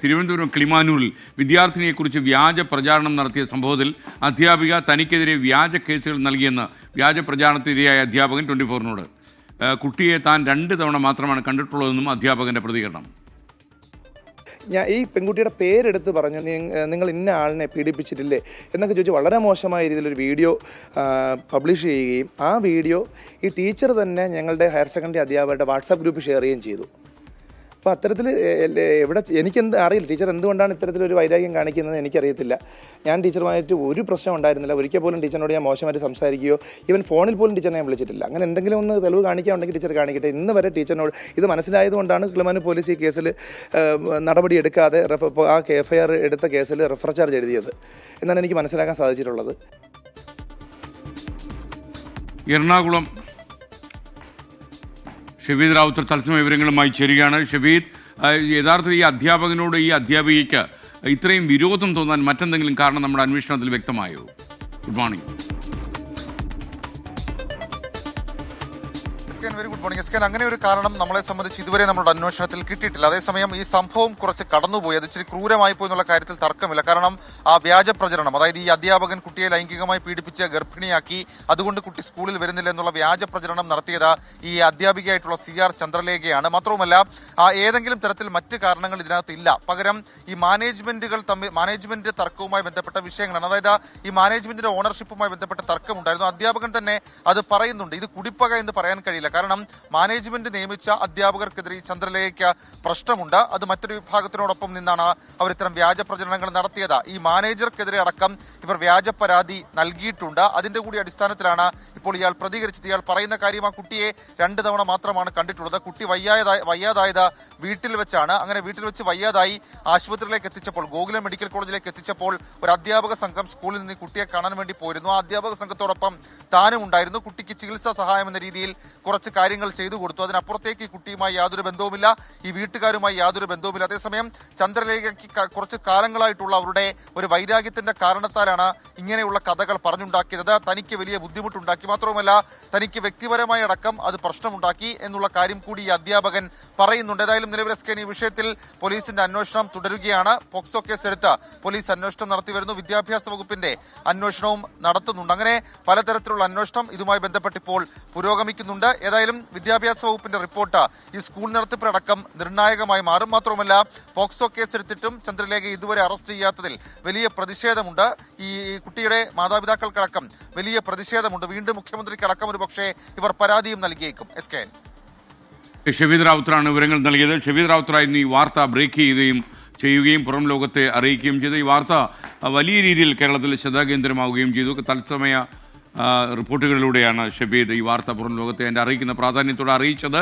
തിരുവനന്തപുരം കിളിമാനൂരിൽ വിദ്യാർത്ഥിനിയെക്കുറിച്ച് വ്യാജ പ്രചാരണം നടത്തിയ സംഭവത്തിൽ അധ്യാപിക തനിക്കെതിരെ വ്യാജ കേസുകൾ നൽകിയെന്ന് വ്യാജ പ്രചാരണത്തിനിരയായ അധ്യാപകൻ 24-നോട്. കുട്ടിയെ താൻ 2 തവണ മാത്രമാണ് കണ്ടിട്ടുള്ളതെന്നും അധ്യാപകൻ്റെ പ്രതികരണം. ഈ പെൺകുട്ടിയുടെ പേരെടുത്ത് പറഞ്ഞു, നിങ്ങൾ ഇന്ന ആളിനെ പീഡിപ്പിച്ചിട്ടില്ലേ എന്നൊക്കെ ചോദിച്ച് വളരെ മോശമായ രീതിയിലൊരു വീഡിയോ പബ്ലിഷ് ചെയ്യുകയും ആ വീഡിയോ ഈ ടീച്ചർ തന്നെ ഞങ്ങളുടെ ഹയർ സെക്കൻഡറി അധ്യാപകരുടെ വാട്സാപ്പ് ഗ്രൂപ്പിൽ ഷെയർ ചെയ്യുകയും ചെയ്തു. അപ്പോൾ അത്തരത്തിൽ എനിക്കെന്ത് അറിയില്ല, ടീച്ചർ എന്തുകൊണ്ടാണ് ഇത്തരത്തിലൊരു വൈരാഗ്യം കാണിക്കുന്നത് എനിക്കറിയത്തില്ല. ഞാൻ ടീച്ചറുമായിട്ട് ഒരു പ്രശ്നം ഉണ്ടായിരുന്നില്ല. ഒരിക്കൽ പോലും ടീച്ചറിനോട് ഞാൻ മോശമായിട്ട് സംസാരിക്കുകയോ ഈവൻ ഫോണിൽ പോലും ടീച്ചറിനെ ഞാൻ വിളിച്ചിട്ടില്ല. അങ്ങനെ എന്തെങ്കിലും ഒന്ന് തെളിവ് കാണിക്കാനുണ്ടെങ്കിൽ ടീച്ചർ കാണിക്കട്ടെ. ഇന്ന് വരെ ടീച്ചറിനോട് ഇത് മനസ്സിലായതുകൊണ്ടാണ് കിളിമാനൂർ പോലീസ് ഈ കേസിൽ നടപടി എടുക്കാതെ ആ എഫ്ഐആർ എടുത്ത കേസിൽ റെഫർ ചാർജ് എഴുതിയത് എന്നാണ് എനിക്ക് മനസ്സിലാക്കാൻ സാധിച്ചിട്ടുള്ളത്. എറണാകുളം ഷബീദ് റാവുത്തർ തത്സമയ വിവരങ്ങളുമായി ചേരുകയാണ്. ഷബീദ്, യഥാർത്ഥത്തിൽ ഈ അധ്യാപകനോട് ഈ അധ്യാപികയ്ക്ക് ഇത്രയും വിരോധം തോന്നാൻ മറ്റെന്തെങ്കിലും കാരണം നമ്മുടെ അന്വേഷണത്തിൽ വ്യക്തമായോ? Good morning. Very good morning. എസ്കൻ, അങ്ങനെ ഒരു കാരണം നമ്മളെ സംബന്ധിച്ച് ഇതുവരെ നമ്മുടെ അന്വേഷണത്തിൽ കിട്ടിയിട്ടില്ല. അതേസമയം ഈ സംഭവം കുറച്ച് കടന്നുപോയി, അത് ഇച്ചിരി ക്രൂരമായി പോയി എന്നുള്ള കാര്യത്തിൽ തർക്കമില്ല. കാരണം ആ വ്യാജ പ്രചരണം, അതായത് ഈ അധ്യാപകൻ കുട്ടിയെ ലൈംഗികമായി പീഡിപ്പിച്ച് ഗർഭിണിയാക്കി, അതുകൊണ്ട് കുട്ടി സ്കൂളിൽ വരുന്നില്ല എന്നുള്ള വ്യാജ പ്രചരണം നടത്തിയത് ഈ അധ്യാപികയായിട്ടുള്ള CR ചന്ദ്രലേഖയാണ്. മാത്രവുമല്ല ഏതെങ്കിലും തരത്തിൽ മറ്റ് കാരണങ്ങൾ ഇതിനകത്ത് ഇല്ല. പകരം ഈ മാനേജ്മെന്റ് തർക്കവുമായി ബന്ധപ്പെട്ട വിഷയങ്ങളാണ്. അതായത് ഈ മാനേജ്മെന്റിന്റെ ഓണർഷിപ്പുമായി ബന്ധപ്പെട്ട തർക്കമുണ്ടായിരുന്നു. അധ്യാപകൻ തന്നെ അത് പറയുന്നുണ്ട്. ഇത് കുടിപ്പക എന്ന് പറയാൻ കഴിയില്ല. കാരണം മാനേജ്മെന്റ് നിയമിച്ച അധ്യാപകർക്കെതിരെ ചന്ദ്രലേഖയ്ക്ക് പ്രശ്നമുണ്ട്. അത് മറ്റൊരു വിഭാഗത്തിനോടൊപ്പം നിന്നാണ് അവർ ഇത്തരം വ്യാജ പ്രചരണങ്ങൾ നടത്തിയത്. ഈ മാനേജർക്കെതിരെ അടക്കം ഇവർ വ്യാജ പരാതി നൽകിയിട്ടുണ്ട്. അതിന്റെ കൂടി അടിസ്ഥാനത്തിലാണ് ഇപ്പോൾ ഇയാൾ പ്രതികരിച്ചത്. ഇയാൾ പറയുന്ന കാര്യം, ആ കുട്ടിയെ 2 തവണ മാത്രമാണ് കണ്ടിട്ടുള്ളത്. കുട്ടി വയ്യാതായത് വീട്ടിൽ വെച്ചാണ്. അങ്ങനെ വീട്ടിൽ വെച്ച് വയ്യാതായി ആശുപത്രിയിലേക്ക് എത്തിച്ചപ്പോൾ, ഗോകുലം മെഡിക്കൽ കോളേജിലേക്ക് എത്തിച്ചപ്പോൾ ഒരു അധ്യാപക സംഘം സ്കൂളിൽ നിന്ന് കുട്ടിയെ കാണാൻ വേണ്ടി പോയിരുന്നു. ആ അധ്യാപക സംഘത്തോടൊപ്പം താനും ഉണ്ടായിരുന്നു. കുട്ടിക്ക് ചികിത്സാ സഹായം എന്ന രീതിയിൽ കുറച്ച് കാര്യങ്ങൾ ചെയ്തു കൊടുത്തു. അതിനപ്പുറത്തേക്ക് ഈ കുട്ടിയുമായി യാതൊരു ബന്ധവുമില്ല, ഈ വീട്ടുകാരുമായി യാതൊരു ബന്ധവുമില്ല. അതേസമയം ചന്ദ്രലേഖയ്ക്ക് കുറച്ച് കാലങ്ങളായിട്ടുള്ള അവരുടെ ഒരു വൈരാഗ്യത്തിന്റെ കാരണത്താലാണ് ഇങ്ങനെയുള്ള കഥകൾ പറഞ്ഞുണ്ടാക്കിയത്. തനിക്ക് വലിയ ബുദ്ധിമുട്ടുണ്ടാക്കി, മാത്രവുമല്ല തനിക്ക് വ്യക്തിപരമായി അടക്കം അത് പ്രശ്നമുണ്ടാക്കി എന്നുള്ള കാര്യം കൂടി ഈ അധ്യാപകൻ പറയുന്നുണ്ട്. ഏതായാലും നിലവിലെ ഈ വിഷയത്തിൽ പോലീസിന്റെ അന്വേഷണം തുടരുകയാണ്. പോക്സോ കേസ് എടുത്ത് പോലീസ് അന്വേഷണം നടത്തി വരുന്നു. വിദ്യാഭ്യാസ വകുപ്പിന്റെ അന്വേഷണവും നടത്തുന്നുണ്ട്. അങ്ങനെ പലതരത്തിലുള്ള അന്വേഷണം ഇതുമായി ബന്ധപ്പെട്ട് ഇപ്പോൾ പുരോഗമിക്കുന്നുണ്ട്. ഏതായാലും വിദ്യാഭ്യാസ വകുപ്പിന്റെ റിപ്പോർട്ട് ഈ സ്കൂൾ നടത്തിപ്പടക്കം നിർണായകമായി മാറും. മാത്രമല്ല പോക്സോ കേസ് എടുത്തിട്ടും ചന്ദ്രലേഖ ഇതുവരെ അറസ്റ്റ് ചെയ്യാത്തതിൽ വലിയ പ്രതിഷേധമുണ്ട്. ഈ കുട്ടിയുടെ മാതാപിതാക്കൾക്കടക്കം വലിയ പ്രതിഷേധമുണ്ട്. വീണ്ടും മുഖ്യമന്ത്രിക്കടക്കം ഒരു പക്ഷേ ഇവർ പരാതിയും നൽകിയേക്കും. SK ഷബീദ് റാവുത്തറാണ് വിവരങ്ങൾ നൽകിയത്. ഷബീദ് റാവുത്തറായിരുന്നു ഈ വാർത്ത ബ്രേക്ക് ചെയ്യുകയും പുറം ലോകത്തെ അറിയിക്കുകയും ചെയ്തു. ഈ വാർത്ത വലിയ രീതിയിൽ കേരളത്തിൽ ശ്രദ്ധാകേന്ദ്രമാവുകയും ചെയ്തു. തത്സമയ റിപ്പോർട്ടുകളിലൂടെയാണ് ഷബീദ് ഈ വാർത്ത പുറം ലോകത്തെ അറിയിക്കുന്ന പ്രാധാന്യത്തോടെ അറിയിച്ചത്.